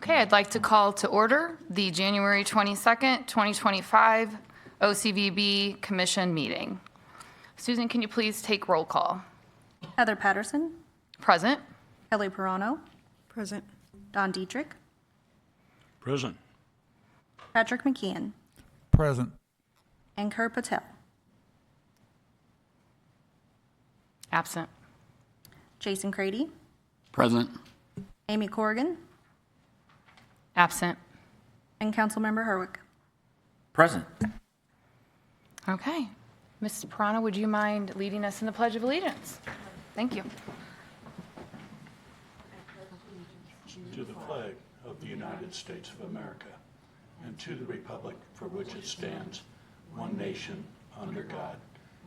Okay, I'd like to call to order the January 22nd, 2025 OCVB Commission meeting. Susan, can you please take roll call? Heather Patterson, Present. Kelly Perano, Present. Don Dietrich, Present. Patrick McKeon, Present. and Kerr Patel. Absent. Jason Crady, Present. Amy Corrigan, Absent. and Councilmember Herwick. Present. Okay. Ms. Prana, would you mind leading us in the Pledge of Allegiance? Thank you. To the flag of the United States of America and to the republic for which it stands, one nation, under God,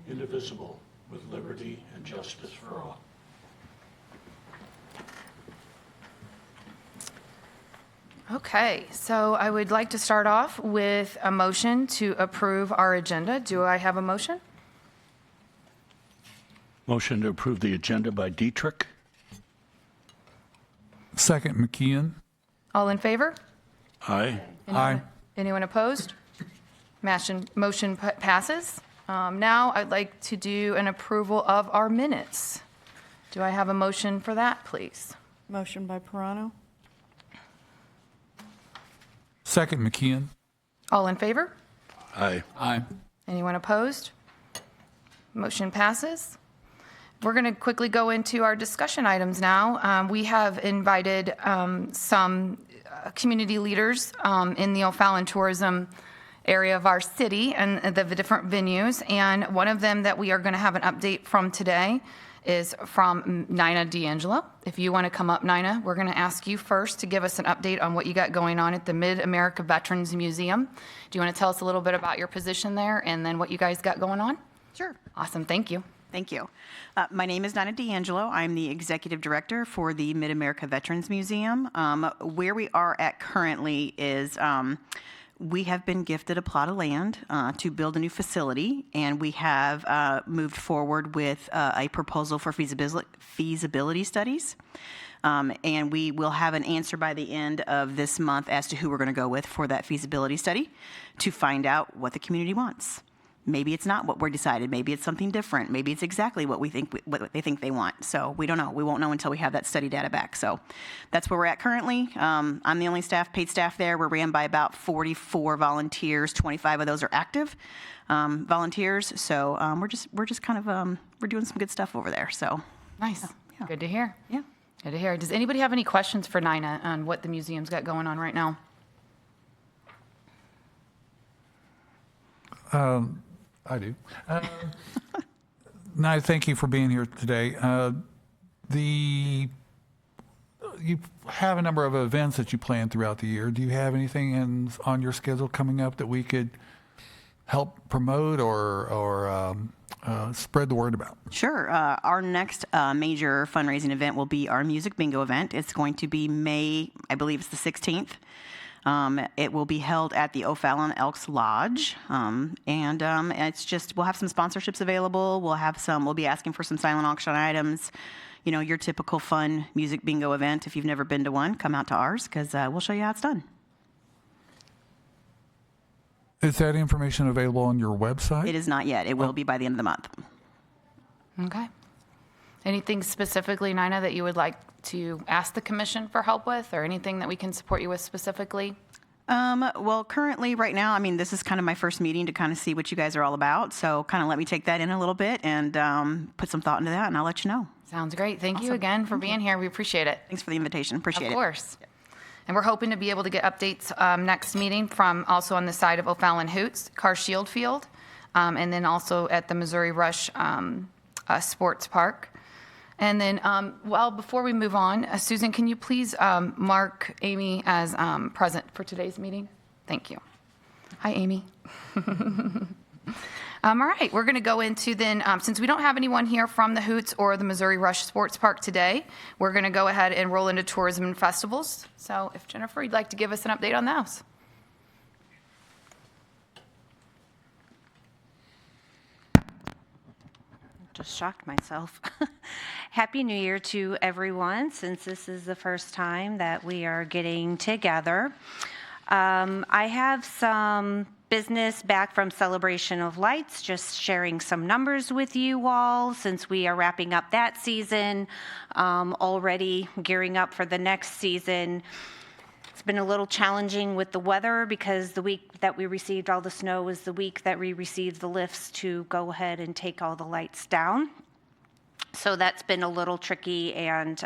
indivisible, with liberty and justice for all. Okay, so I would like to start off with a motion to approve our agenda. Do I have a motion? Motion to approve the agenda by Dietrich. Second, McKeon. All in favor? Aye. Aye. Anyone opposed? Motion passes. Now I'd like to do an approval of our minutes. Do I have a motion for that, please? Motion by Perano. Second, McKeon. All in favor? Aye. Aye. Anyone opposed? Motion passes. We're going to quickly go into our discussion items now. We have invited some community leaders in the O'Fallon tourism area of our city and the different venues. And one of them that we are going to have an update from today is from Nina D'Angelo. If you want to come up, Nina, we're going to ask you first to give us an update on what you got going on at the Mid-America Veterans Museum. Do you want to tell us a little bit about your position there and then what you guys got going on? Sure. Awesome. Thank you. Thank you. My name is Nina D'Angelo. I'm the executive director for the Mid-America Veterans Museum. Where we are at currently is we have been gifted a plot of land to build a new facility, and we have moved forward with a proposal for feasibility studies. And we will have an answer by the end of this month as to who we're going to go with for that feasibility study to find out what the community wants. Maybe it's not what we're decided. Maybe it's something different. Maybe it's exactly what what they think they want. So we don't know. We won't know until we have that study data back. So that's where we're at currently. I'm the only paid staff there. We're ran by about 44 volunteers. 25 of those are active volunteers. So we're just kind of we're doing some good stuff over there. So Nice. Yeah. Good to hear. yeah. Good to hear. Does anybody have any questions for Nina on what the museum's got going on right now? I do. Nina, thank you for being here today. You have a number of events that you plan throughout the year. Do you have anything on your schedule coming up that we could help promote or spread the word about? Sure. Our next major fundraising event will be our music bingo event. It's going to be May, I believe it's the 16th. It will be held at the O'Fallon Elks Lodge, and it's just, we'll have some sponsorships available. We'll be asking for some silent auction items. You know, your typical fun music bingo event. If you've never been to one, come out to ours because we'll show you how it's done. Is that information available on your website? It is not yet. It will be by the end of the month. Okay. Anything specifically, Nina, that you would like to ask the commission for help with, or anything that we can support you with specifically? Well, currently, right now, I mean, this is kind of my first meeting to kind of see what you guys are all about. So kind of let me take that in a little bit and put some thought into that, and I'll let you know. Sounds great. Thank you Awesome. again for being here. We appreciate it. Thanks for the invitation. Appreciate it. Of course. And we're hoping to be able to get updates next meeting from also on the side of O'Fallon Hoots, Car Shield Field, and then also at the Missouri Rush Sports Park. And then, before we move on, Susan, can you please mark Amy as present for today's meeting? Thank you. Hi, Amy. All right, we're going to go into then, since we don't have anyone here from the Hoots or the Missouri Rush Sports Park today, we're going to go ahead and roll into tourism and festivals. So if Jennifer, you'd like to give us an update on those. Just shocked myself. Happy New Year to everyone, since this is the first time that we are getting together. I have some business back from Celebration of Lights, just sharing some numbers with you all since we are wrapping up that season, already gearing up for the next season. It's been a little challenging with the weather because the week that we received all the snow was the week that we received the lifts to go ahead and take all the lights down. So that's been a little tricky, and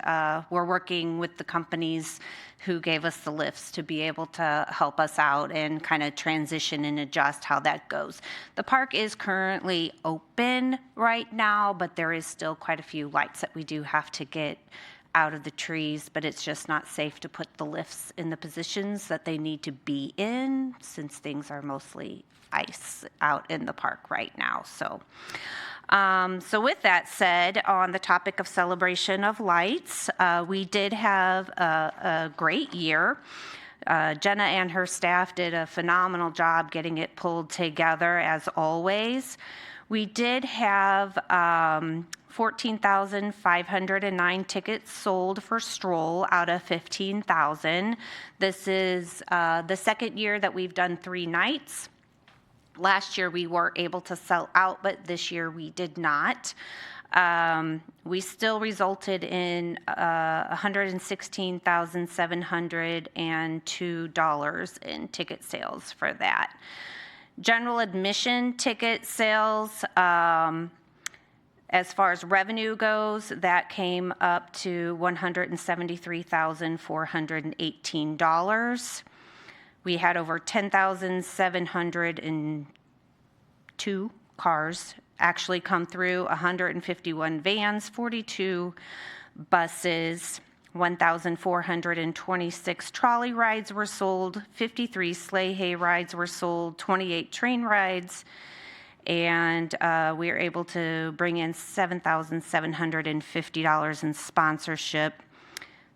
we're working with the companies who gave us the lifts to be able to help us out and kind of transition and adjust how that goes. The park is currently open right now, but there is still quite a few lights that we do have to get out of the trees, but it's just not safe to put the lifts in the positions that they need to be in since things are mostly ice out in the park right now. So with that said, on the topic of Celebration of Lights, we did have a great year. Jenna and her staff did a phenomenal job getting it pulled together, as always. We did have 14,509 tickets sold for Stroll out of 15,000. This is the second year that we've done 3 nights. Last year we were able to sell out, but this year we did not. We still resulted in $116,702 in ticket sales for that. General admission ticket sales, as far as revenue goes, that came up to $173,418. We had over 10,702 cars actually come through, 151 vans, 42 buses, 1,426 trolley rides were sold, 53 sleigh hay rides were sold, 28 train rides, and we were able to bring in $7,750 in sponsorship.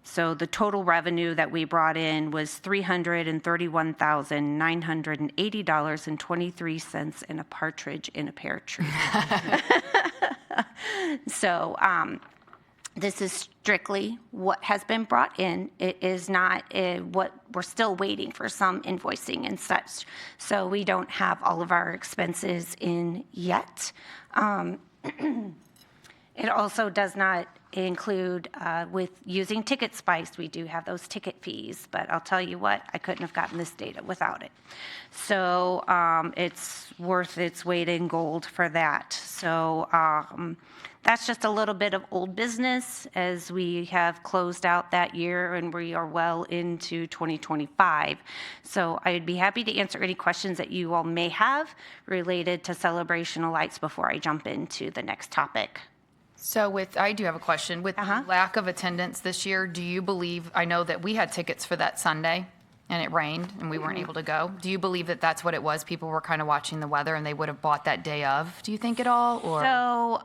So the total revenue that we brought in was $331,980.23 and a partridge in a pear tree. So this is strictly what has been brought in. It is not what we're still waiting for some invoicing and such. So we don't have all of our expenses in yet. It also does not include with using Ticket Spice. We do have those ticket fees, but I'll tell you what, I couldn't have gotten this data without it. So it's worth its weight in gold for that. So that's just a little bit of old business as we have closed out that year and we are well into 2025. So I'd be happy to answer any questions that you all may have related to Celebration of Lights before I jump into the next topic. So I do have a question. With the lack of attendance this year, do you believe, I know that we had tickets for that Sunday and it rained and we weren't able to go. Do you believe that that's what it was? People were kind of watching the weather and they would have bought that day of, do you think at all? Or? So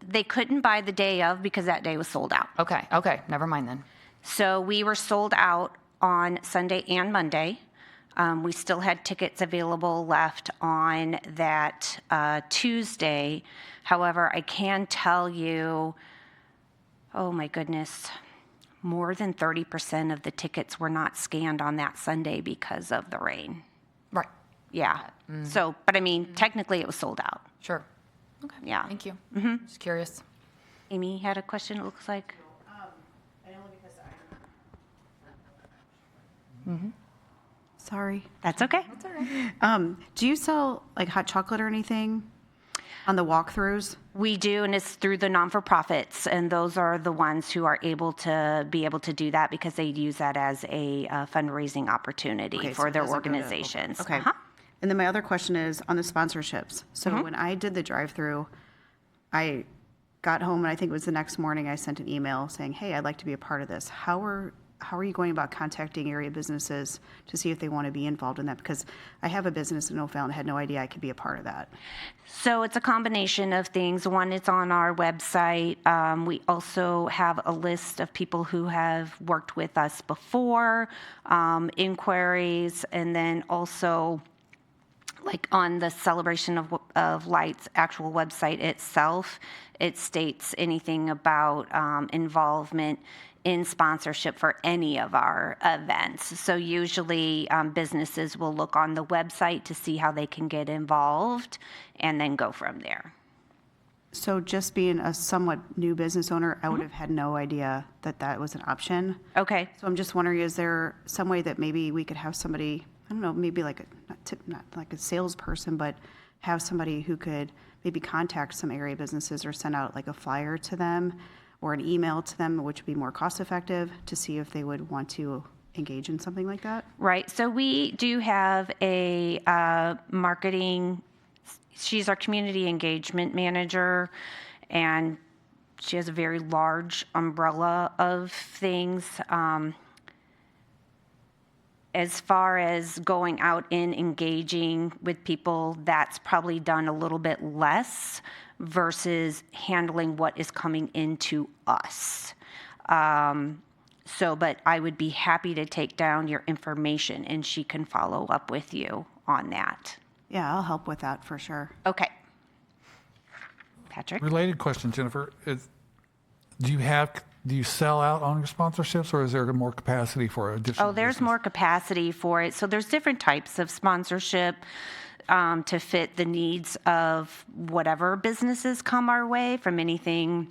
they couldn't buy the day of because that day was sold out. Okay, never mind then. So we were sold out on Sunday and Monday. We still had tickets available left on that Tuesday. However, I can tell you, oh my goodness, more than 30% of the tickets were not scanned on that Sunday because of the rain. Right. Yeah. So, but I mean, technically it was sold out. Sure. Okay. Yeah. Thank you. Just curious. Amy had a question, it looks like. Sorry. That's okay. Do you sell like hot chocolate or anything on the walkthroughs? We do, and it's through the non-for-profits, and those are the ones who are able to do that because they use that as a fundraising opportunity Okay, so for it their doesn't go to- organizations. Okay. And then my other question is on the sponsorships. So when I did the drive-through, I got home and I think it was the next morning I sent an email saying, hey, I'd like to be a part of this. How are you going about contacting area businesses to see if they want to be involved in that? Because I have a business in O'Fallon and had no idea I could be a part of that. So it's a combination of things. One, it's on our website. We also have a list of people who have worked with us before, inquiries, and then also like on the Celebration of Lights actual website itself, it states anything about involvement in sponsorship for any of our events. So usually businesses will look on the website to see how they can get involved and then go from there. So just being a somewhat new business owner, I would have had no idea that that was an option. Okay. So I'm just wondering, is there some way that maybe we could have somebody, I don't know, maybe like not like a salesperson, but have somebody who could maybe contact some area businesses or send out like a flyer to them or an email to them, which would be more cost effective, to see if they would want to engage in something like that? Right. So we do have a marketing, she's our community engagement manager, and she has a very large umbrella of things. As far as going out and engaging with people, that's probably done a little bit less versus handling what is coming into us. But I would be happy to take down your information and she can follow up with you on that. Yeah, I'll help with that for sure. Okay. Patrick? Related question, Jennifer, is do you sell out on your sponsorships, or is there more capacity for additional? Oh, there's business? more capacity for it. So there's different types of sponsorship to fit the needs of whatever businesses come our way, from anything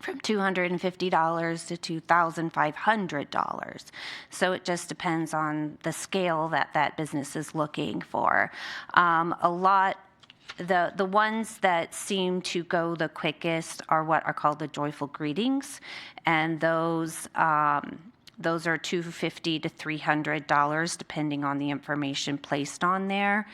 from $250 to $2,500. So it just depends on the scale that business is looking for. The ones that seem to go the quickest are what are called the joyful greetings, and those are $250 to $300 depending on the information placed on there.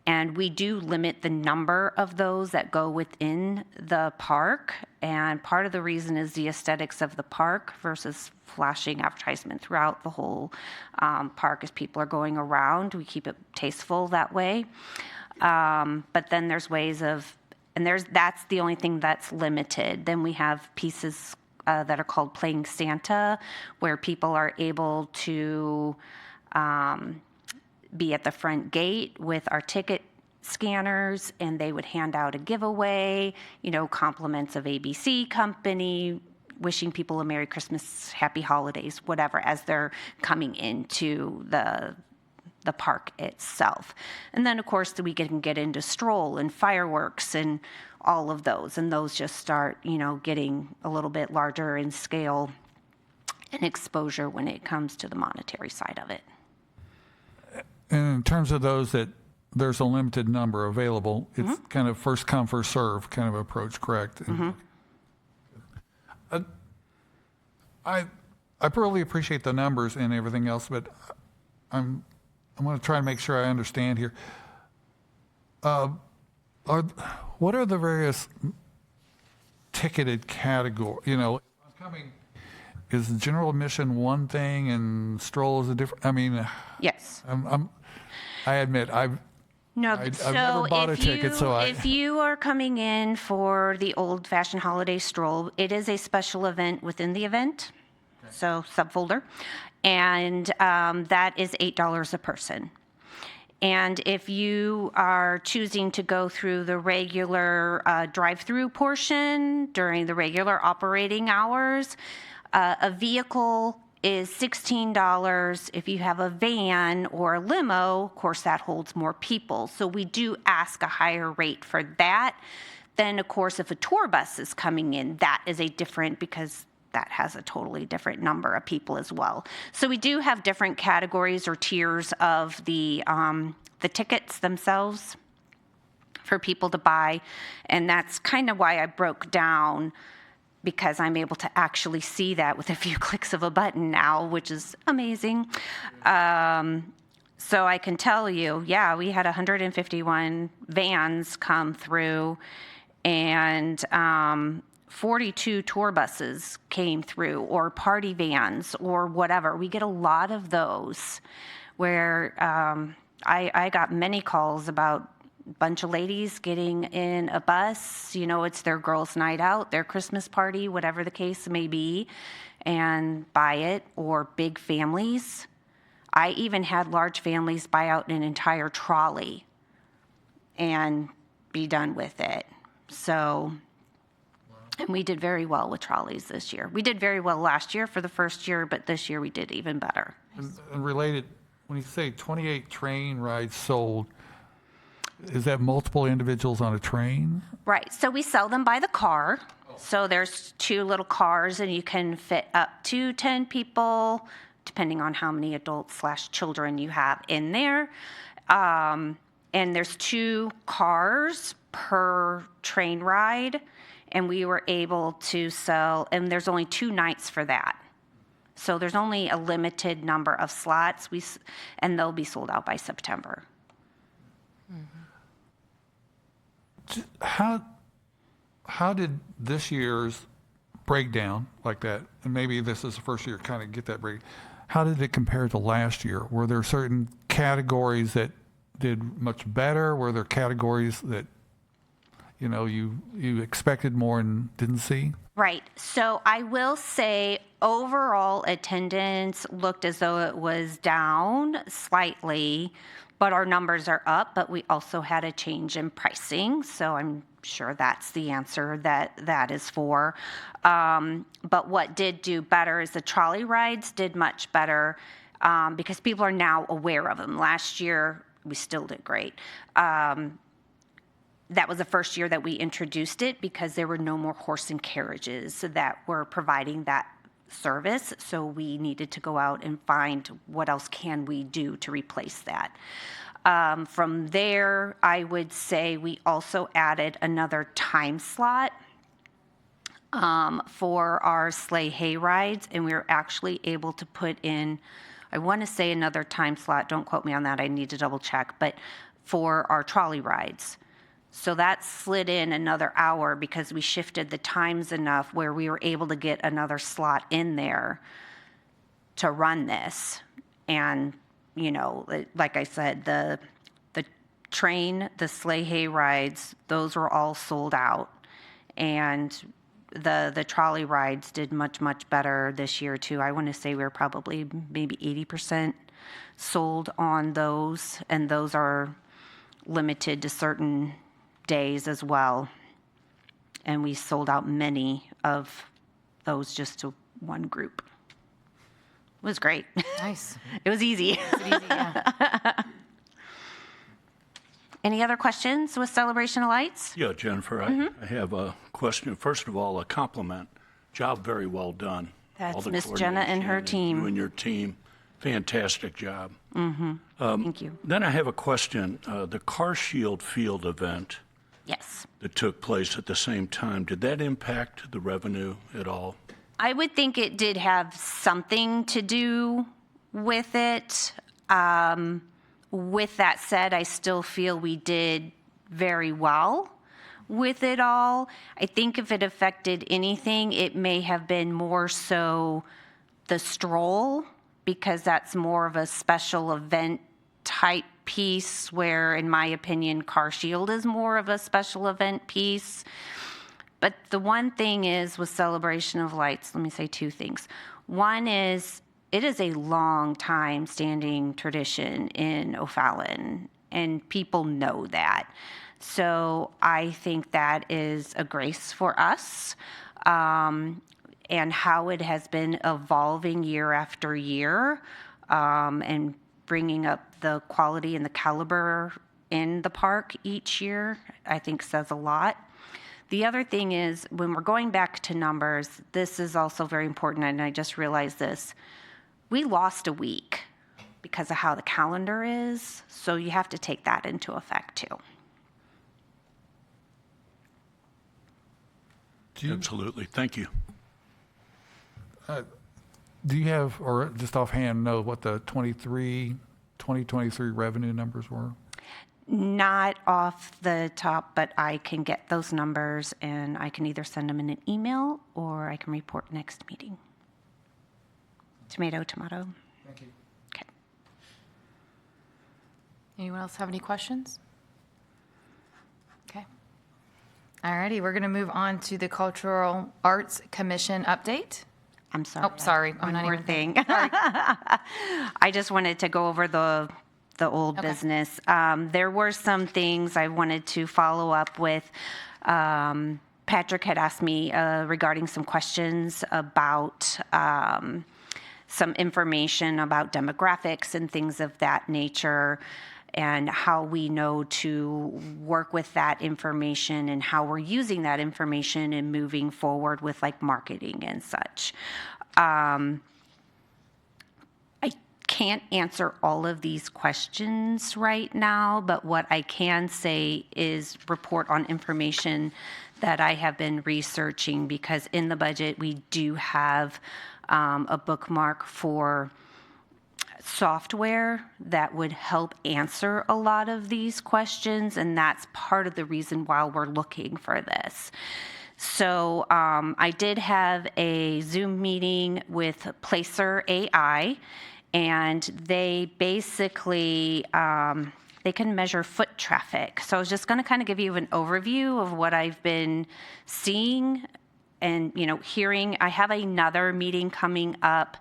And we do limit the number of those that go within the park. And part of the reason is the aesthetics of the park versus flashing advertisement throughout the whole park as people are going around. We keep it tasteful that way. But then there's ways of, and that's the only thing that's limited. Then we have pieces that are called Playing Santa, where people are able to be at the front gate with our ticket scanners, and they would hand out a giveaway, compliments of ABC Company, wishing people a Merry Christmas, Happy Holidays, whatever, as they're coming into the park itself. And then, of course, we can get into stroll and fireworks and all of those, and those just start, getting a little bit larger in scale and exposure when it comes to the monetary side of it. And in terms of those that there's a limited number available, it's kind of first come, first serve kind of approach, correct? I really appreciate the numbers and everything else, but I'm going to try and make sure I understand here. What are the various ticketed categories? Is general admission one thing and stroll is a different? Yes. I admit I've never bought a ticket, if you are coming in for the old-fashioned holiday stroll, it is a special event within the event, so subfolder, and that is $8 a person. And if you are choosing to go through the regular drive-through portion during the regular operating hours, a vehicle is $16. If you have a van or a limo, of course, that holds more people. So we do ask a higher rate for that. Then, of course, if a tour bus is coming in, that is a different, because that has a totally different number of people as well. So we do have different categories or tiers of the tickets themselves for people to buy. And that's kind of why I broke down, because I'm able to actually see that with a few clicks of a button now, which is amazing. So I can tell you, we had 151 vans come through, and 42 tour buses came through, or party vans, or whatever. We get a lot of those where I got many calls about bunch of ladies getting in a bus, it's their girls' night out, their Christmas party, whatever the case may be, and buy it, or big families. I even had large families buy out an entire trolley and be done with it. So, and we did very well with trolleys this year. We did very well last year for the first year, but this year we did even better. And related, when you say 28 train rides sold, is that multiple individuals on a train? Right, so we sell them by the car. So there's 2 little cars and you can fit up to 10 people, depending on how many adults/children you have in there. And there's 2 cars per train ride, and we were able to sell, and there's only 2 nights for that. So there's only a limited number of slots, and they'll be sold out by September. How did this year's breakdown like that, and maybe this is the first year kind of get that break, how did it compare to last year? Were there certain categories that did much better? Were there categories that, you know, you expected more and didn't see? Right. So I will say overall attendance looked as though it was down slightly, but our numbers are up, but we also had a change in pricing. So I'm sure that's the answer that is for. But what did do better is the trolley rides did much better because people are now aware of them. Last year, we still did great. That was the first year that we introduced it because there were no more horse and carriages that were providing that service. So we needed to go out and find what else can we do to replace that. From there, I would say we also added another time slot for our sleigh hay rides, and we were actually able to put in, I want to say another time slot, don't quote me on that, I need to double check, but for our trolley rides. So that slid in another hour because we shifted the times enough where we were able to get another slot in there to run this. And, you know, like I said, the train, the sleigh hay rides, those were all sold out. And the trolley rides did much, much better this year too. I want to say we were probably maybe 80% sold on those, and those are limited to certain days as well. And we sold out many of those just to one group. It was great. Nice. It was easy. Any other questions with Celebration of Lights? Yeah, Jennifer, I have a question. First of all, a compliment. Job very well done. That's All the Miss Jenna and her coordination, team. You and your team, fantastic job. Thank you. Then I have a question. The Car Shield Field event Yes. that took place at the same time, did that impact the revenue at all? I would think it did have something to do with it. With that said, I still feel we did very well with it all. I think if it affected anything, it may have been more so the stroll, because that's more of a special event type piece, where, in my opinion, Car Shield is more of a special event piece. But the one thing is with Celebration of Lights, let me say 2 things. One is, it is a long time standing tradition in O'Fallon, and people know that. So I think that is a grace for us, and how it has been evolving year after year, and bringing up the quality and the caliber in the park each year, I think says a lot. The other thing is, when we're going back to numbers, this is also very important, and I just realized this. We lost a week because of how the calendar is, so you have to take that into effect too. Absolutely. Thank you. Do you have, or just offhand know what the 2023 revenue numbers were? Not off the top, but I can get those numbers, and I can either send them in an email or I can report next meeting. Tomato, tomato. Thank you. Okay. Anyone else have any questions? Okay. All righty, we're going to move on to the Cultural Arts Commission update. I'm sorry. Oh, sorry. I'm One not more even thing. I just wanted to go over the the old business. There were some things I wanted to follow up with. Patrick had asked me regarding some questions about some information about demographics and things of that nature, and how we know to work with that information and how we're using that information and moving forward with like marketing and such. I can't answer all of these questions right now, but what I can say is report on information that I have been researching, because in the budget we do have a bookmark for software that would help answer a lot of these questions, and that's part of the reason why we're looking for this. So I did have a Zoom meeting with Placer AI, and they basically they can measure foot traffic. So I was just going to kind of give you an overview of what I've been seeing and hearing. I have another meeting coming up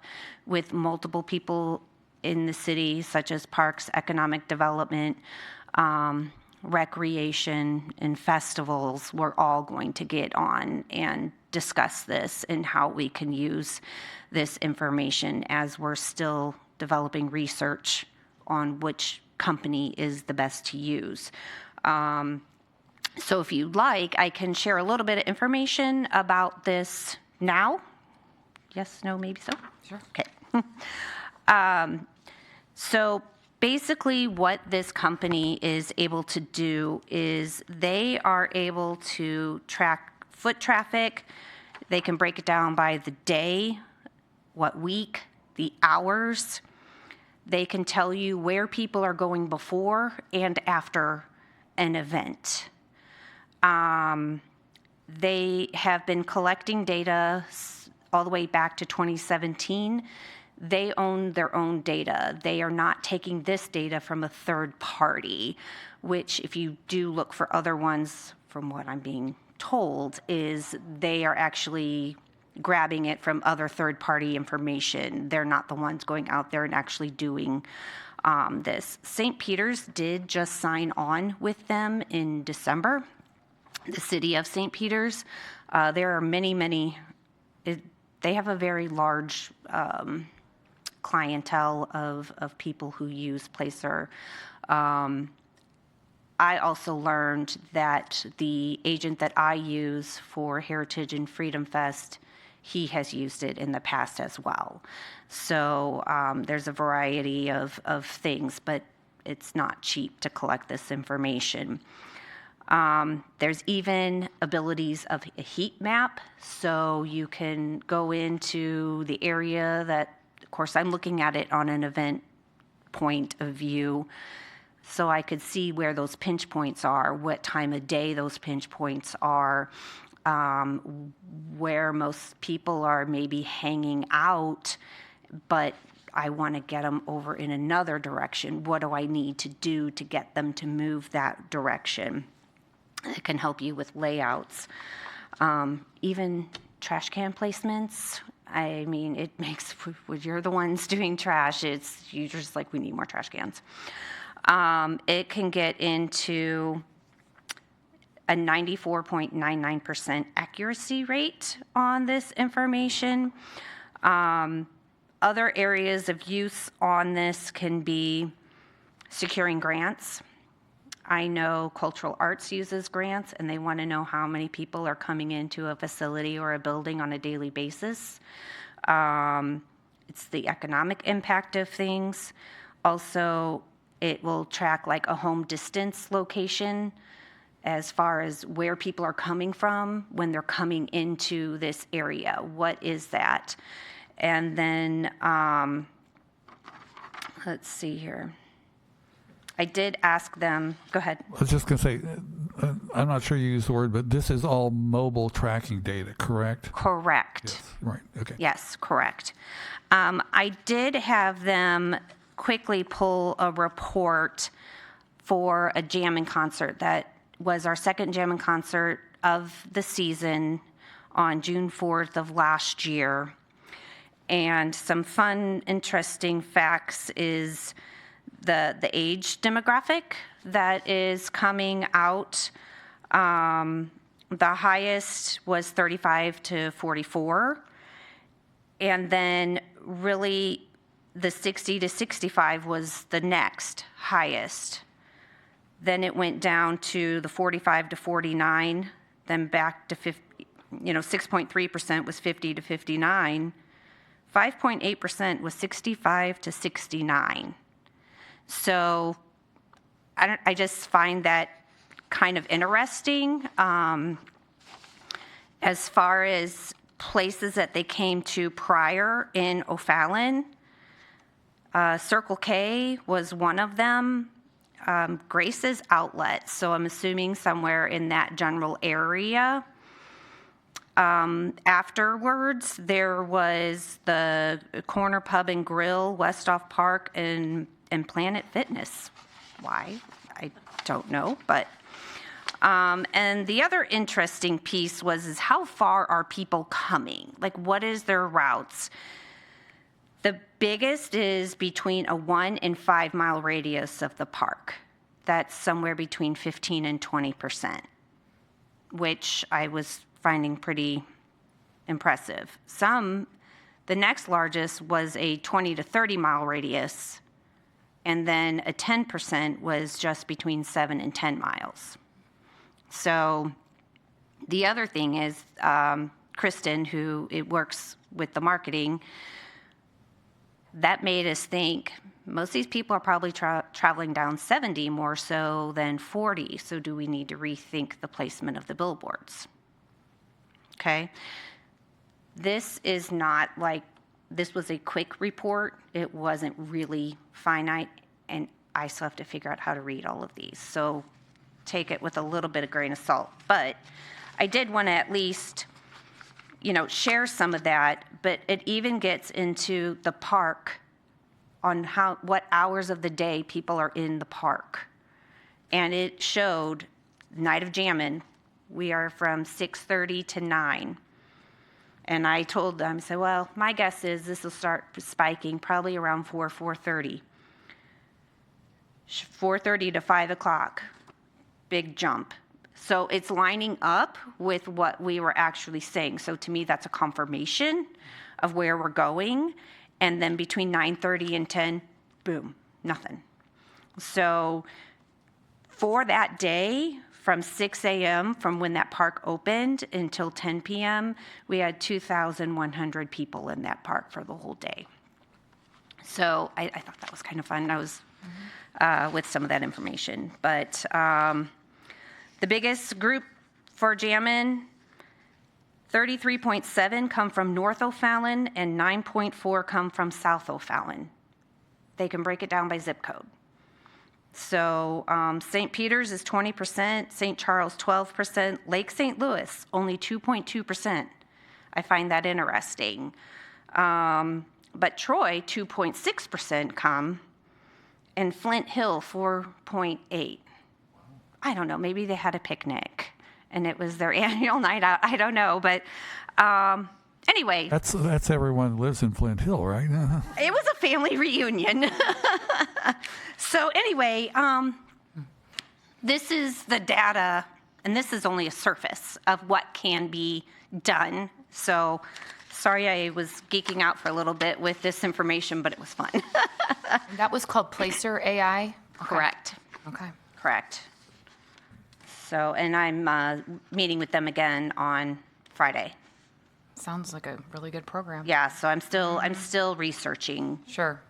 with multiple people in the city, such as parks, economic development, recreation, and festivals. We're all going to get on and discuss this and how we can use this information, as we're still developing research on which company is the best to use. So if you'd like, I can share a little bit of information about this now. Yes, no, maybe so? Sure. Okay. So basically what this company is able to do is they are able to track foot traffic. They can break it down by the day, what week, the hours. They can tell you where people are going before and after an event. They have been collecting data all the way back to 2017. They own their own data. They are not taking this data from a third party, which if you do look for other ones, from what I'm being told, is they are actually grabbing it from other third-party information. They're not the ones going out there and actually doing this. St. Peter's did just sign on with them in December, the city of St. Peter's. There are many, they have a very large clientele of people who use Placer. I also learned that the agent that I use for Heritage and Freedom Fest, he has used it in the past as well. So there's a variety of things, but it's not cheap to collect this information. There's even abilities of a heat map, so you can go into the area that, of course, I'm looking at it on an event point of view, so I could see where those pinch points are, what time of day those pinch points are, where most people are maybe hanging out, but I want to get them over in another direction. What do I need to do to get them to move that direction? It can help you with layouts. Even trash can placements. I mean, it makes, when you're the ones doing trash, you're just like, we need more trash cans. It can get into a 94.99% accuracy rate on this information. Other areas of use on this can be securing grants. I know Cultural Arts uses grants, and they want to know how many people are coming into a facility or a building on a daily basis. It's the economic impact of things. Also, it will track like a home distance location as far as where people are coming from when they're coming into this area. What is that? And then, let's see here. I did ask them, go ahead. I was just going to say, I'm not sure you used the word, but this is all mobile tracking data, correct? Correct. Yes, right, okay. Yes, correct. I did have them quickly pull a report for a jamming concert that was our second jamming concert of the season on June 4th of last year. And some fun, interesting facts is the age demographic that is coming out. The highest was 35 to 44. And then really the 60 to 65 was the next highest. Then it went down to the 45 to 49, then back to 50, 6.3% was 50 to 59. 5.8% was 65 to 69. So I just find that kind of interesting. As far as places that they came to prior in O'Fallon, Circle K was one of them. Grace's Outlet, so I'm assuming somewhere in that general area. Afterwards, there was the Corner Pub and Grill, Westoff Park, and Planet Fitness. Why? I don't know, but and the other interesting piece is how far are people coming? Like, what is their routes? The biggest is between a 1 and 5 mile radius of the park. That's somewhere between 15 and 20%, which I was finding pretty impressive. The next largest was a 20 to 30 mile radius, and then a 10% was just between 7 and 10 miles. So the other thing is, Kristen, who works with the marketing, that made us think most of these people are probably traveling down 70 more so than 40. So do we need to rethink the placement of the billboards? Okay. This is not like, this was a quick report. It wasn't really finite, and I still have to figure out how to read all of these. So take it with a little bit of grain of salt. But I did want to at least, share some of that, but it even gets into the park on what hours of the day people are in the park. And it showed Night of Jammin', we are from 6:30 to 9. And I told them, I said, well, my guess is this will start spiking probably around 4:30. 4:30 to 5 o'clock, big jump. So it's lining up with what we were actually saying. So to me, that's a confirmation of where we're going. And then between 9:30 and 10, boom, nothing. So for that day, from 6 a.m., from when that park opened until 10 p.m., we had 2,100 people in that park for the whole day. So I thought that was kind of fun. I was with some of that information. But the biggest group for Jammin', 33.7 come from North O'Fallon and 9.4 come from South O'Fallon. They can break it down by zip code. So St. Peter's is 20%, St. Charles 12%, Lake St. Louis only 2.2%. I find that interesting. But Troy, 2.6% come, and Flint Hill, 4.8. I don't know, maybe they had a picnic and it was their annual night out. I don't know, but anyway. That's everyone who lives in Flint Hill, right? It was a family reunion. So anyway, this is the data, and this is only a surface of what can be done. So sorry I was geeking out for a little bit with this information, but it was fun. That was called Placer AI? Okay. Correct. Okay. Correct. So, and I'm meeting with them again on Friday. Sounds like a really good program. Yeah, so I'm still researching. Sure.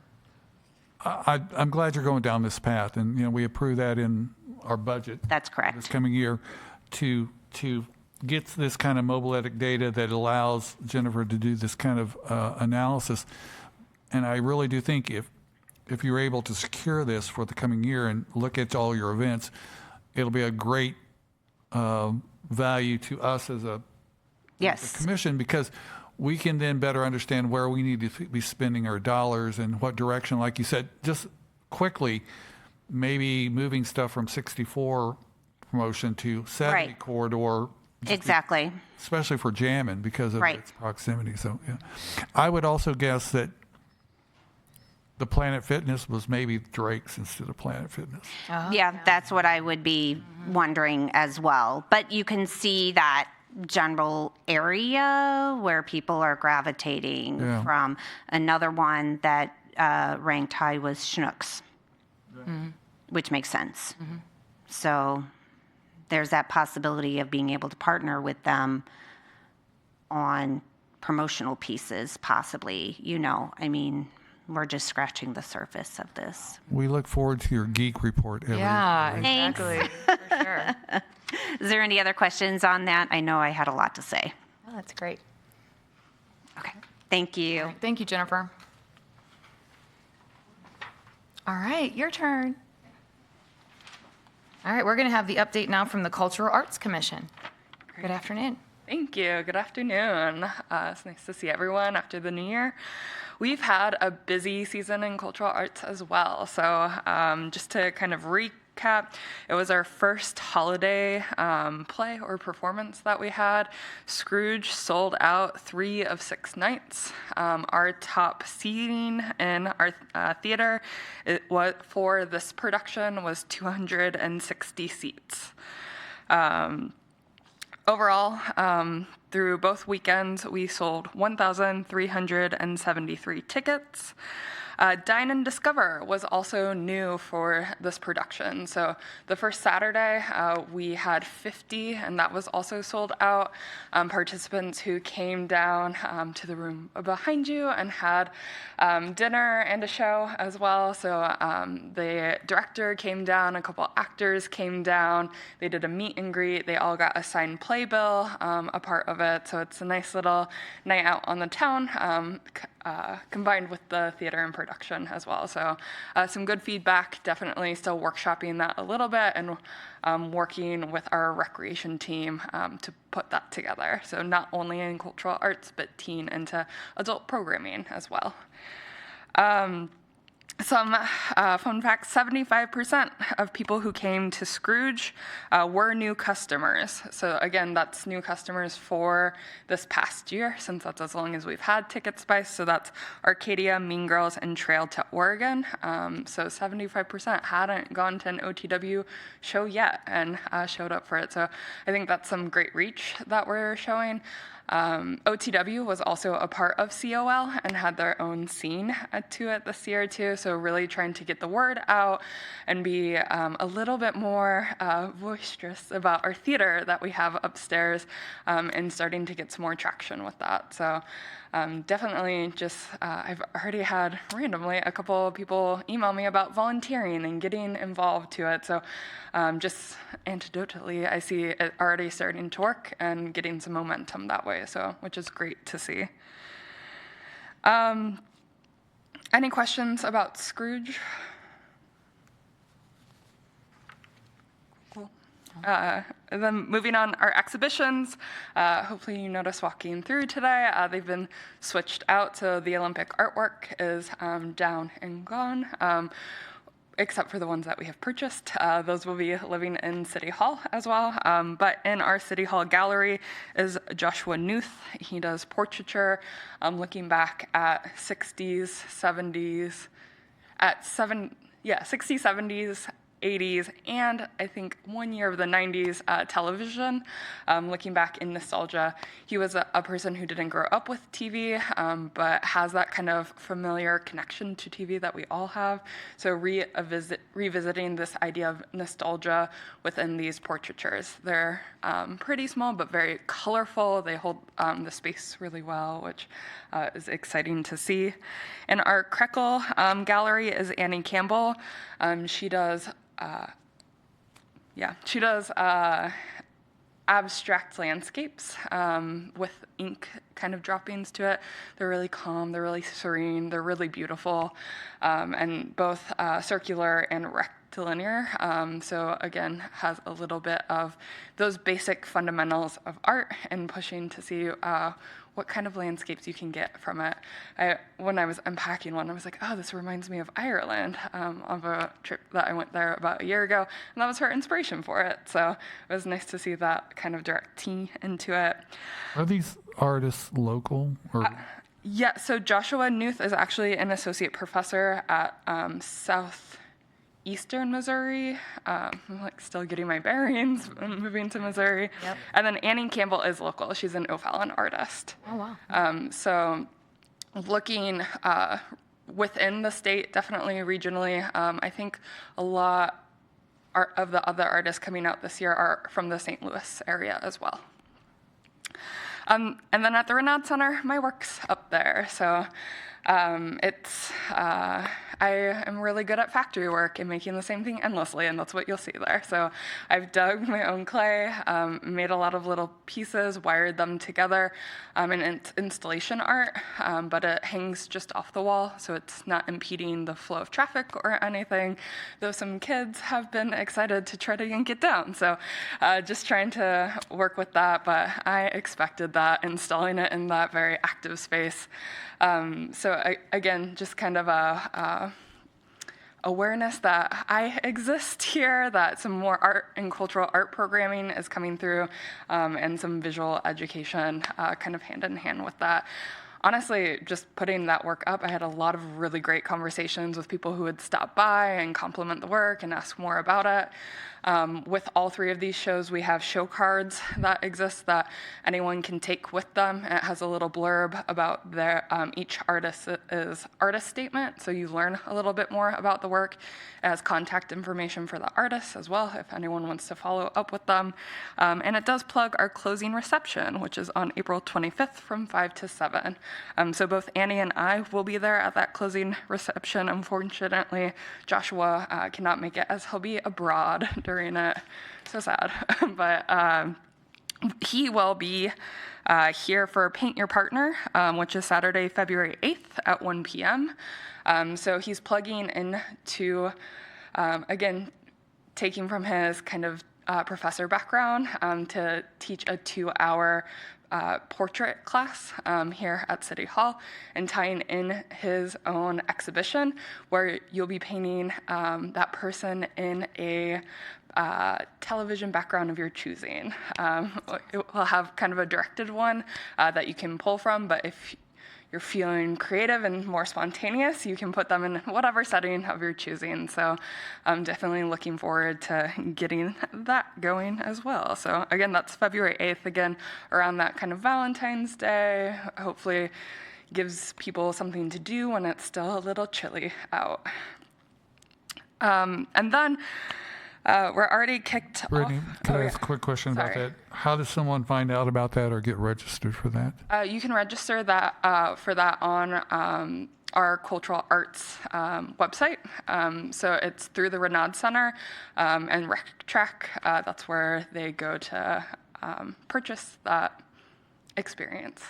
I'm glad you're going down this path, and we approve that in our budget. That's correct. This coming year, to get this kind of mobiletic data that allows Jennifer to do this kind of analysis. And I really do think if you're able to secure this for the coming year and look at all your events, it'll be a great value to us as a commission, because we can then better understand where we need to be spending our dollars and what direction. Like you said, just quickly, maybe moving stuff from 64 promotion to 70 Right. corridor. Exactly. Especially for Jammin' because of Right. its proximity. So, yeah. I would also guess that the Planet Fitness was maybe Drake's instead of Planet Fitness. Yeah, that's what I would be wondering as well. But you can see that general area where people are gravitating Yeah. from. Another one that ranked high was Schnucks, which makes sense. So there's that possibility of being able to partner with them on promotional pieces, possibly. I mean, we're just scratching the surface of this. We look forward to your geek report every Yeah, week. exactly. For sure. Is there any other questions on that? I know I had a lot to say. Oh, that's great. Okay, thank you. Thank you, Jennifer. All right, your turn. All right, we're going to have the update now from the Cultural Arts Commission. Good afternoon. Thank you. Good afternoon. It's nice to see everyone after the new year. We've had a busy season in cultural arts as well. So just to kind of recap, it was our first holiday play or performance that we had. Scrooge sold out 3 of 6 nights. Our top seating in our theater for this production was 260 seats. Overall, through both weekends, we sold 1,373 tickets. Dine and Discover was also new for this production. So the first Saturday, we had 50, and that was also sold out. Participants who came down to the room behind you and had dinner and a show as well. So the director came down, a couple actors came down. They did a meet and greet. They all got a signed playbill, a part of it. So it's a nice little night out on the town. Combined with the theater and production as well. So some good feedback, definitely still workshopping that a little bit and working with our recreation team to put that together. So not only in cultural arts, but teen into adult programming as well. Some fun facts, 75% of people who came to Scrooge were new customers. So again, that's new customers for this past year, since that's as long as we've had Ticket Spice. So that's Arcadia, Mean Girls, and Trail to Oregon. So 75% hadn't gone to an OTW show yet and showed up for it. So I think that's some great reach that we're showing. OTW was also a part of COL and had their own scene to it this year too, so really trying to get the word out and be a little bit more boisterous about our theater that we have upstairs and starting to get some more traction with that. So definitely just, I've already had randomly a couple of people email me about volunteering and getting involved to it. So just anecdotally, I see it already starting to work and getting some momentum that way, so which is great to see. Any questions about Scrooge? Cool. And then moving on, our exhibitions, hopefully you noticed walking through today, they've been switched out, so the Olympic artwork is down and gone. Except for the ones that we have purchased. Those will be living in City Hall as well. But in our City Hall gallery is Joshua Newth. He does portraiture, looking back at 60s, 70s, 60s, 70s, 80s, and I think 1 year of the 90s television. Looking back in nostalgia, he was a person who didn't grow up with TV, but has that kind of familiar connection to TV that we all have. So revisiting this idea of nostalgia within these portraitures. They're pretty small, but very colorful. They hold the space really well, which is exciting to see. In our Krekel gallery is Annie Campbell. She does abstract landscapes with ink kind of droppings to it. They're really calm, they're really serene, they're really beautiful, and both circular and rectilinear. So again, has a little bit of those basic fundamentals of art and pushing to see what kind of landscapes you can get from it. When I was unpacking one, I was like, oh, this reminds me of Ireland, of a trip that I went there about a year ago, and that was her inspiration for it. So it was nice to see that kind of direct tea into it. Are these artists local? Or? Yeah, so Joshua Newth is actually an associate professor at Southeastern Missouri. I'm like still getting my bearings, moving to Missouri. Yep. And then Annie Campbell is local. She's an OFallon artist. Oh, wow. So looking within the state, definitely regionally, I think a lot of the other artists coming out this year are from the St. Louis area as well. And then at the Renaud Center, my work's up there. So I am really good at factory work and making the same thing endlessly, and that's what you'll see there. So I've dug my own clay, made a lot of little pieces, wired them together, and it's installation art, but it hangs just off the wall, so it's not impeding the flow of traffic or anything, though some kids have been excited to try to yank it down. So just trying to work with that, but I expected that, installing it in that very active space. Again, just kind of a awareness that I exist here, that some more art and cultural art programming is coming through, and some visual education kind of hand in hand with that. Honestly, just putting that work up, I had a lot of really great conversations with people who would stop by and compliment the work and ask more about it. With all three of these shows, we have show cards that exist that anyone can take with them. It has a little blurb about their each artist's artist statement, so you learn a little bit more about the work. It has contact information for the artists as well, if anyone wants to follow up with them. And it does plug our closing reception, which is on April 25th from 5 to 7. So both Annie and I will be there at that closing reception. Unfortunately, Joshua cannot make it as he'll be abroad during it. So sad. But he will be here for Paint Your Partner, which is Saturday, February 8th at 1 p.m. So he's plugging into, again, taking from his kind of professor background to teach a 2-hour portrait class here at City Hall, and tying in his own exhibition where you'll be painting that person in a television background of your choosing. We'll have kind of a directed one that you can pull from, but if you're feeling creative and more spontaneous, you can put them in whatever setting of your choosing. So I'm definitely looking forward to getting that going as well. So again, that's February 8th, again, around that kind of Valentine's Day. Hopefully gives people something to do when it's still a little chilly out. And then we're already kicked Brittany, off. can I ask a quick question about Sorry. that? How does someone find out about that or get registered for that? You can register that for that on our cultural arts website. So it's through the Renaud Center and Rec Track. That's where they go to purchase that experience.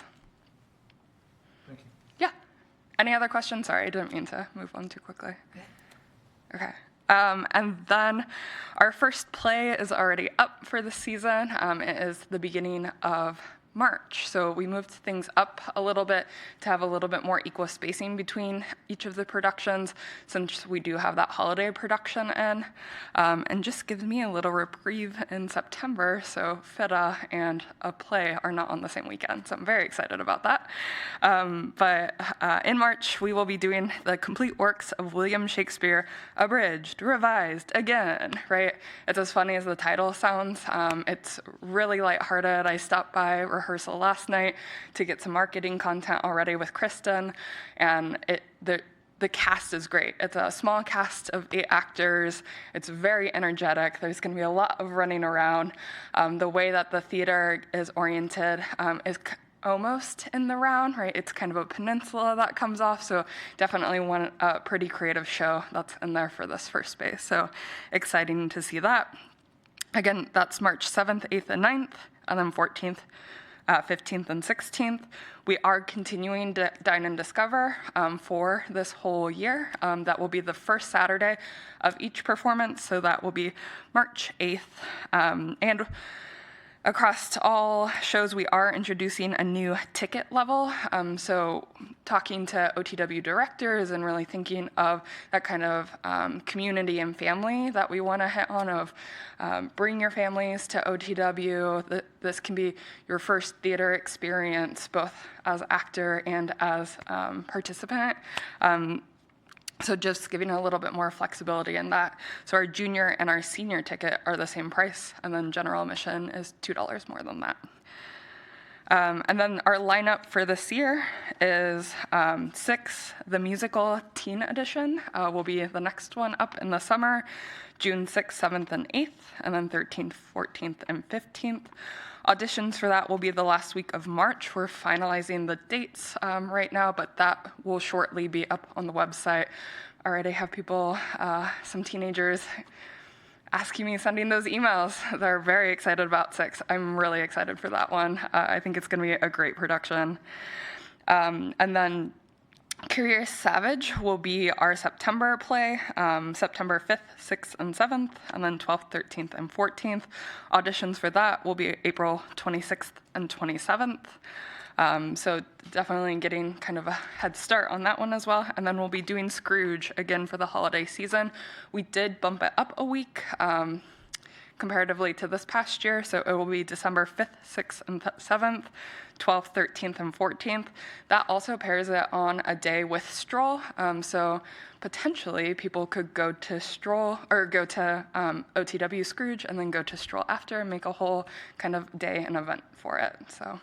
Thank you. Yeah. Any other questions? Sorry, I didn't mean to move on too quickly. Okay. And then our first play is already up for the season. It is the beginning of March. So we moved things up a little bit to have a little bit more equal spacing between each of the productions, since we do have that holiday production in, and just gives me a little reprieve in September. So FIDA and a play are not on the same weekend. So I'm very excited about that. But in March, we will be doing the complete works of William Shakespeare, abridged, revised, again, right? It's as funny as the title sounds. It's really lighthearted. I stopped by rehearsal last night to get some marketing content already with Kristen, and the cast is great. It's a small cast of 8 actors. It's very energetic. There's going to be a lot of running around. The way that the theater is oriented is almost in the round, right? It's kind of a peninsula that comes off, so definitely a pretty creative show that's in there for this first space. So exciting to see that. Again, that's March 7th, 8th, and 9th, and then 14th, 15th, and 16th. We are continuing to Dine and Discover for this whole year. That will be the first Saturday of each performance, so that will be March 8th. And Across all shows, we are introducing a new ticket level. So talking to OTW directors and really thinking of that kind of community and family that we want to hit on of bring your families to OTW. This can be your first theater experience, both as actor and as participant. So just giving a little bit more flexibility in that. So our junior and our senior ticket are the same price, and then general admission is $2 more than that. And then our lineup for this year is 6, the musical teen edition will be the next one up in the summer, June 6th, 7th, and 8th, and then 13th, 14th, and 15th. Auditions for that will be the last week of March. We're finalizing the dates right now, but that will shortly be up on the website. I already have people, some teenagers, asking me, sending those emails. They're very excited about 6. I'm really excited for that one. I think it's going to be a great production. And then Curious Savage will be our September play, September 5th, 6th, and 7th, and then 12th, 13th, and 14th. Auditions for that will be April 26th and 27th. So definitely getting kind of a head start on that one as well. And then we'll be doing Scrooge again for the holiday season. We did bump it up a week comparatively to this past year. So it will be December 5th, 6th, and 7th, 12th, 13th, and 14th. That also pairs it on a day with Stroll. So potentially people could go to Stroll or go to OTW Scrooge and then go to Stroll after and make a whole kind of day and event for it. So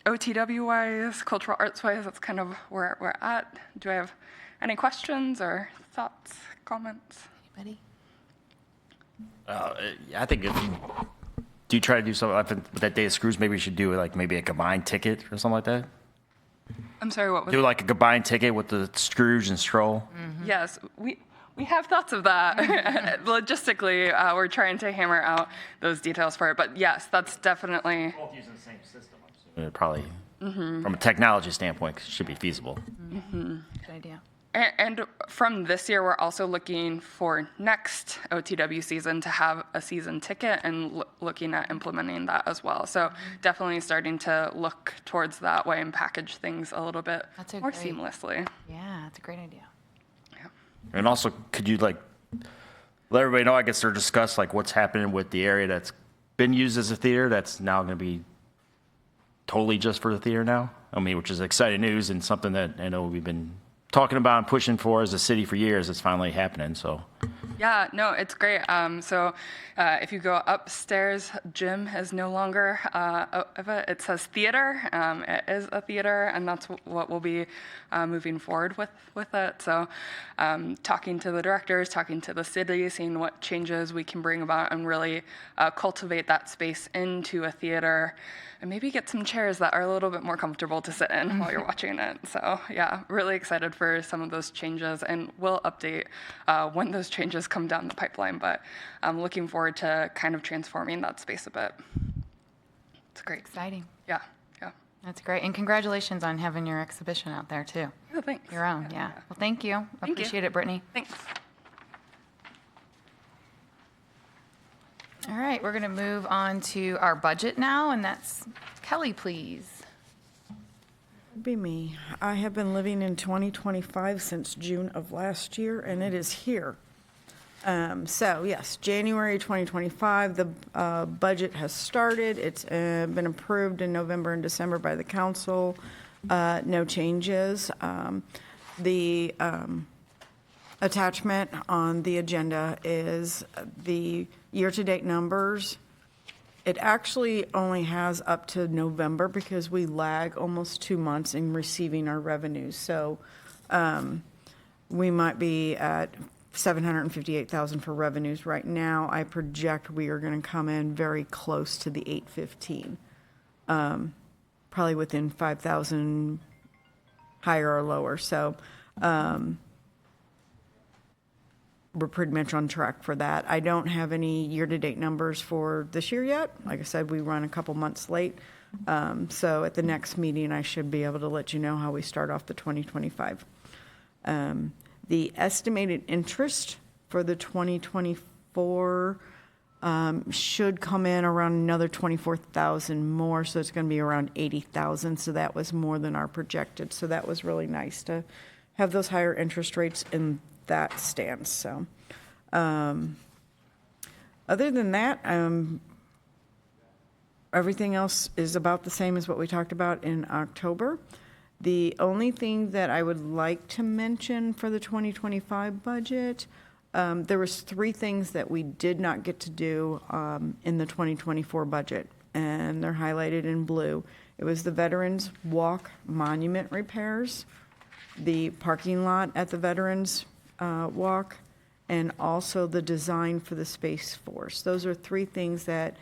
OTW-wise, cultural arts-wise, that's kind of where we're at. Do I have any questions or thoughts, comments? Anybody? I think if you do try to do something, I think with that day of Scrooge, maybe we should do like maybe a combined ticket or something like that. I'm sorry, what was Do like a combined ticket with the Scrooge and Stroll. Yes, we have thoughts of that. Logistically, we're trying to hammer out those details for it. But yes, that's definitely. Both using the same system. Probably from a technology standpoint, it should be feasible. Good idea. And from this year, we're also looking for next OTW season to have a season ticket and looking at implementing that as well. So definitely starting to look towards that way and package things a little bit more seamlessly. Yeah, that's a great idea. And also, could you like let everybody know, I guess, or discuss like what's happening with the area that's been used as a theater that's now going to be totally just for the theater now? I mean, which is exciting news and something that I know we've been talking about and pushing for as a city for years. It's finally happening, so. Yeah, no, it's great. So if you go upstairs, gym is no longer of it. It says theater. It is a theater, and that's what we'll be moving forward with it. So talking to the directors, talking to the city, seeing what changes we can bring about and really cultivate that space into a theater and maybe get some chairs that are a little bit more comfortable to sit in while you're watching it. So yeah, really excited for some of those changes, and we'll update when those changes come down the pipeline, but I'm looking forward to kind of transforming that space a bit. It's great. Exciting. Yeah. That's great. And congratulations on having your exhibition out there, too. Oh, thanks. Your own, yeah. Well, thank you. Thank you. Appreciate it, Brittany. Thanks. All right, we're going to move on to our budget now, and that's Kelly, please. Be me. I have been living in 2025 since June of last year, and it is here. So yes, January 2025, the budget has started. It's been approved in November and December by the council. No changes. The attachment on the agenda is the year-to-date numbers. It actually only has up to November because we lag almost 2 months in receiving our revenues. So we might be at $758,000 for revenues right now. I project we are going to come in very close to the $815, probably within $5,000 higher or lower. So we're pretty much on track for that. I don't have any year-to-date numbers for this year yet. Like I said, we run a couple months late. So at the next meeting, I should be able to let you know how we start off the 2025. The estimated interest for the 2024 should come in around another 24,000 more, so it's going to be around 80,000. So that was more than our projected. So that was really nice to have those higher interest rates in that stance. So other than that, everything else is about the same as what we talked about in October. The only thing that I would like to mention for the 2025 budget, there was 3 things that we did not get to do in the 2024 budget, and they're highlighted in blue. It was the Veterans Walk monument repairs, the parking lot at the Veterans Walk, and also the design for the Space Force. Those are 3 things that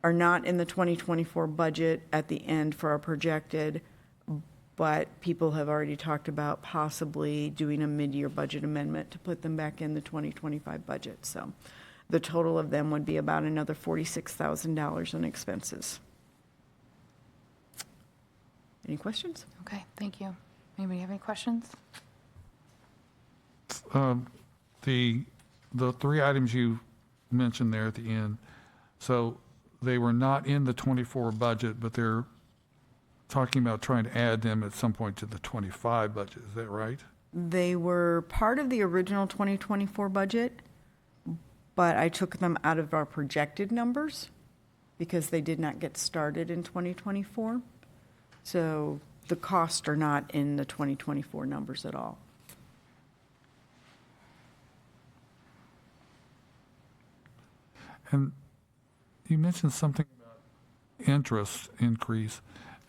are not in the 2024 budget at the end for our projected, but people have already talked about possibly doing a mid-year budget amendment to put them back in the 2025 budget. So the total of them would be about another $46,000 in expenses. Any questions? Okay, thank you. Anybody have any questions? The 3 items you mentioned there at the end, so they were not in the 24 budget, but they're talking about trying to add them at some point to the 25 budget. Is that right? They were part of the original 2024 budget, but I took them out of our projected numbers because they did not get started in 2024. So the costs are not in the 2024 numbers at all. And you mentioned something about interest increase.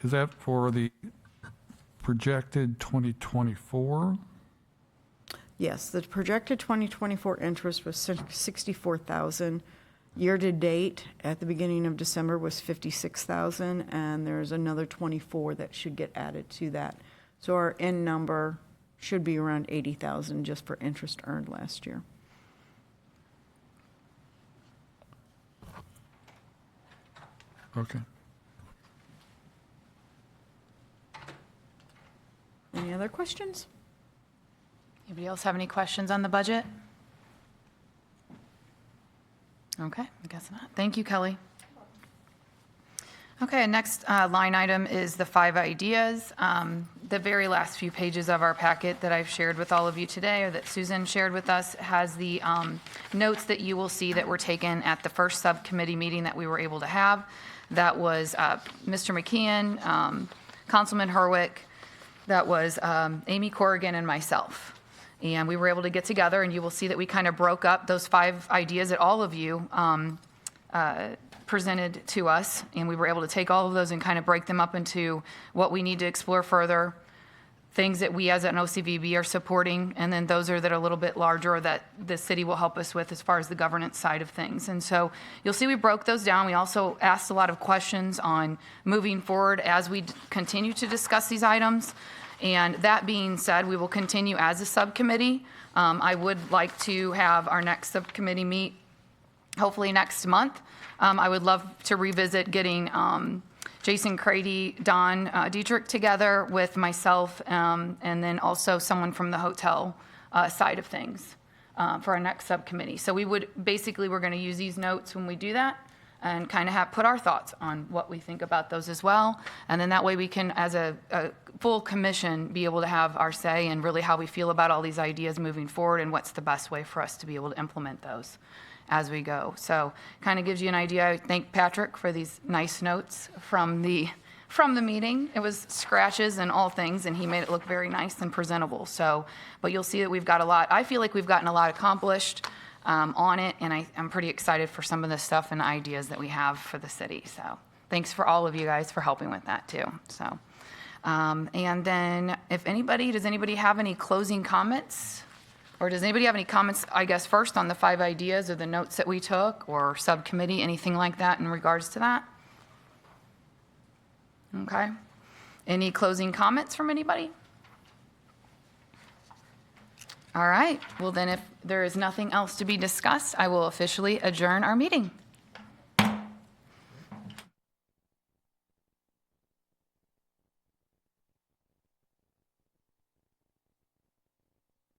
Is that for the projected 2024? Yes, the projected 2024 interest was $64,000. Year-to-date, at the beginning of December, was $56,000, and there's another $24,000 that should get added to that. So our end number should be around $80,000 just for interest earned last year. Okay. Any other questions? Anybody else have any questions on the budget? Okay, I guess not. Thank you, Kelly. Okay, next line item is the 5 ideas. The very last few pages of our packet that I've shared with all of you today, or that Susan shared with us, has the notes that you will see that were taken at the first subcommittee meeting that we were able to have. That was Mr. McKeon, Councilman Herwick, that was Amy Corrigan, and myself. And we were able to get together, and you will see that we kind of broke up those 5 ideas that all of you presented to us, and we were able to take all of those and kind of break them up into what we need to explore further, things that we as an OCVB are supporting, and then those that are a little bit larger that the city will help us with as far as the governance side of things. And so you'll see we broke those down. We also asked a lot of questions on moving forward as we continue to discuss these items. And that being said, we will continue as a subcommittee. I would like to have our next subcommittee meet hopefully next month. I would love to revisit getting Jason Crady, Don Dietrich together with myself, and then also someone from the hotel side of things for our next subcommittee. So we're going to use these notes when we do that and kind of put our thoughts on what we think about those as well. And then that way we can, as a full commission, be able to have our say and really how we feel about all these ideas moving forward and what's the best way for us to be able to implement those as we go. So kind of gives you an idea. I thank Patrick for these nice notes from the meeting. It was scratches and all things, and he made it look very nice and presentable. So, but you'll see that we've got a lot. I feel like we've gotten a lot accomplished on it, and I'm pretty excited for some of the stuff and ideas that we have for the city. So thanks for all of you guys for helping with that too. So, and then does anybody have any closing comments? Or does anybody have any comments, I guess, first on the 5 ideas or the notes that we took, or subcommittee, anything like that in regards to that? Okay. Any closing comments from anybody? All right. Well, then if there is nothing else to be discussed, I will officially adjourn our meeting.